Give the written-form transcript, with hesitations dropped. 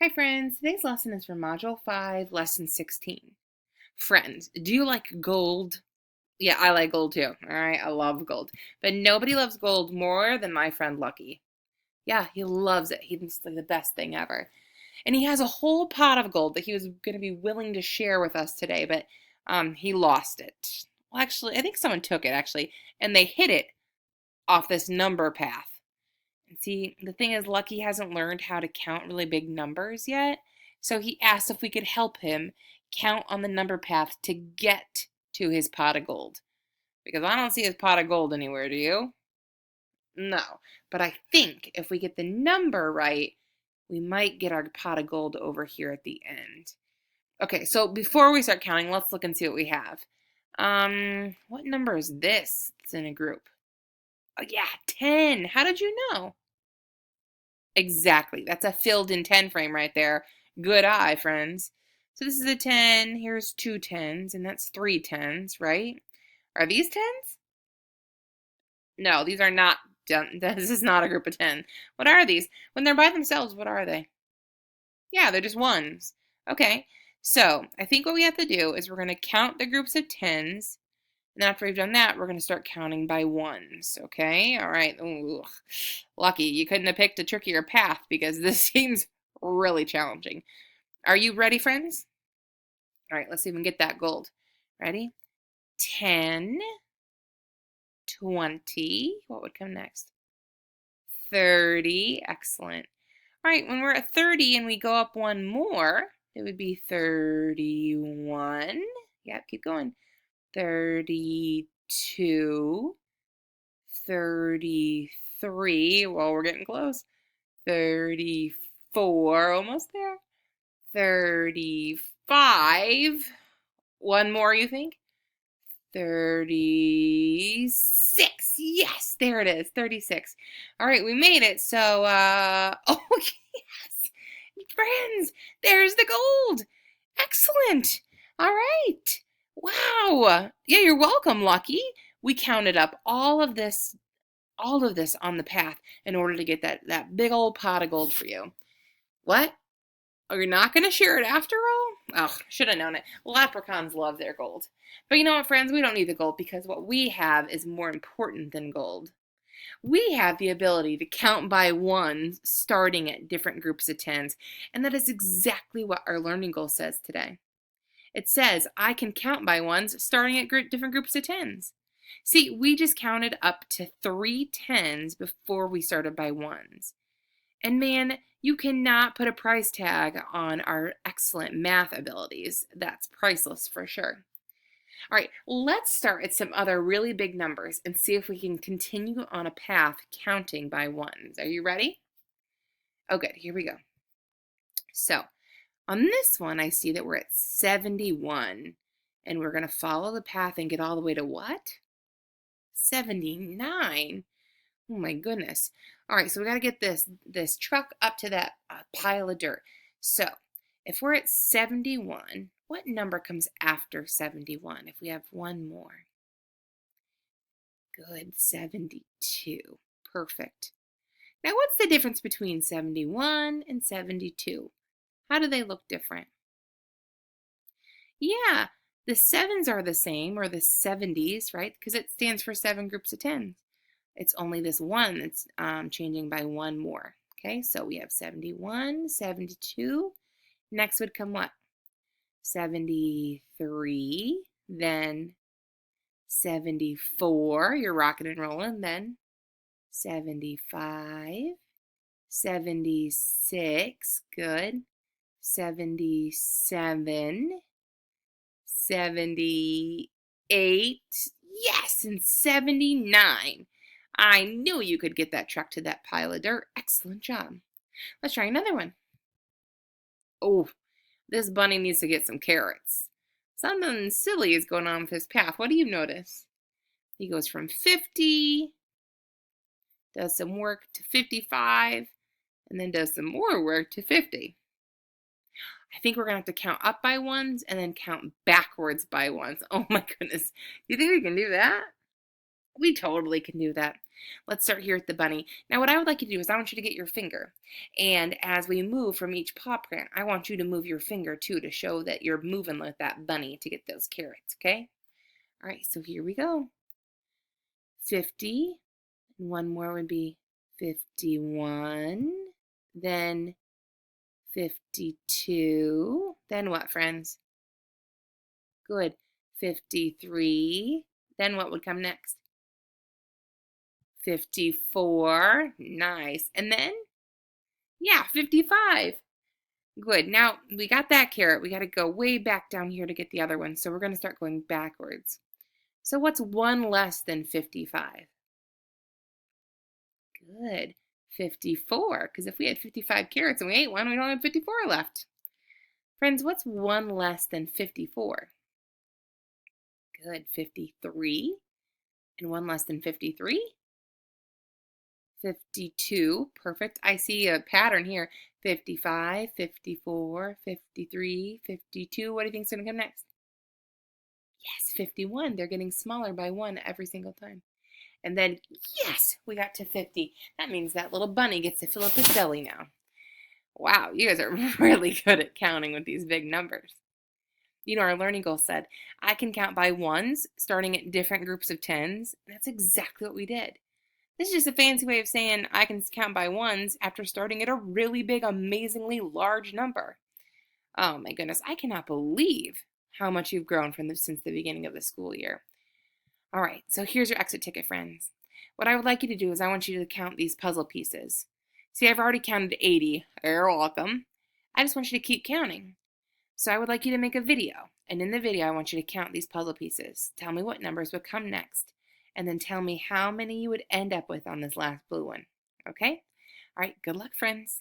Hi friends, today's lesson is from Module 5, Lesson 16. Friends, do you like gold? Yeah, I like gold too, alright? I love gold. But nobody loves gold more than my friend Lucky. Yeah, he loves it. He thinks it's like the best thing ever. And he has a whole pot of gold that he was going to be willing to share with us today, but he lost it. Well, actually, I think someone took it, actually, and they hid it off this number path. And see, the thing is, Lucky hasn't learned how to count really big numbers yet. So he asked if we could help him count on the number path to get to his pot of gold. Because I don't see his pot of gold anywhere, do you? No. But I think if we get the number right, we might get our pot of gold over here at the end. Okay, so before we start counting, let's look and see what we have. What number is this that's in a group? Oh, yeah, 10. How did you know? Exactly. That's a filled in 10 frame right there. Good eye, friends. So this is a 10. Here's two 10s, and that's three 10s, right? Are these 10s? No, these are not. This is not a group of 10. What are these? When they're by themselves, what are they? Yeah, they're just ones. Okay. So I think what we have to do is we're going to count the groups of 10s. And after we've done that, we're going to start counting by ones, okay? All right. Ooh, lucky. You couldn't have picked a trickier path because this seems really challenging. Are you ready, friends? All right, let's see if we can get that gold. Ready? 10, 20. What would come next? 30. Excellent. All right, when we're at 30 and we go up one more, it would be 31. Yep, keep going. 32. 33. Well, we're getting close. 34. Almost there. 35. One more, you think? 36. Yes, there it is. 36. All right, we made it. So, oh, yes. Friends, there's the gold. Excellent. All right. Wow. Yeah, you're welcome, Lucky. We counted up all of this on the path in order to get that big old pot of gold for you. What? Oh, you're not going to share it after all? Oh, should have known it. Leprechauns love their gold. But you know what, friends? We don't need the gold because what we have is more important than gold. We have the ability to count by ones starting at different groups of tens, and that is exactly what our learning goal says today. It says, I can count by ones starting at different groups of tens. See, we just counted up to 3 tens before we started by ones. And man, you cannot put a price tag on our excellent math abilities. That's priceless for sure. All right, let's start at some other really big numbers and see if we can continue on a path counting by ones. Are you ready? Oh, good. Here we go. So, on this one, I see that we're at 71, and we're going to follow the path and get all the way to what? 79. Oh my goodness. All right, so we got to get this truck up to that pile of dirt. So, if we're at 71, what number comes after 71 if we have one more? Good, 72. Perfect. Now, what's the difference between 71 and 72? How do they look different? Yeah, the sevens are the same, or the 70s, right? Because it stands for 7 groups of tens. It's only this one that's changing by one more. Okay, so we have 71, 72. Next would come what? 73, then 74. You're rocking and rolling. Then 75, 76. Good. 77, 78. Yes, and 79. I knew you could get that truck to that pile of dirt. Excellent job. Let's try another one. Oh, this bunny needs to get some carrots. Something silly is going on with his path. What do you notice? He goes from 50, does some work to 55, and then does some more work to 50. I think we're going to have to count up by ones and then count backwards by ones. Oh my goodness. Do you think we can do that? We totally can do that. Let's start here with the bunny. Now what I would like you to do is I want you to get your finger. And as we move from each paw print, I want you to move your finger too to show that you're moving with that bunny to get those carrots, okay? All right, so here we go. 50, and one more would be 51, then 52, then what, friends? Good, 53, then what would come next? 54, nice, and then, yeah, 55. Good, now we got that carrot, we gotta go way back down here to get the other one, so we're gonna start going backwards. So what's one less than 55? Good. 54, because if we had 55 carrots and we ate one, we don't have 54 left. Friends, what's one less than 54? Good. 53. And one less than 53? 52. Perfect. I see a pattern here. 55, 54, 53, 52. What do you think is going to come next? Yes, 51. They're getting smaller by one every single time. And then, yes, we got to 50. That means that little bunny gets to fill up his belly now. Wow, you guys are really good at counting with these big numbers. You know, our learning goal said, I can count by ones, starting at different groups of tens. That's exactly what we did. This is just a fancy way of saying I can count by ones after starting at a really big, amazingly large number. Oh my goodness, I cannot believe how much you've grown since the beginning of the school year. All right, so here's your exit ticket, friends. What I would like you to do is I want you to count these puzzle pieces. See, I've already counted 80. You're welcome. I just want you to keep counting. So I would like you to make a video. And in the video, I want you to count these puzzle pieces. Tell me what numbers would come next. And then tell me how many you would end up with on this last blue one. Okay? All right, good luck, friends.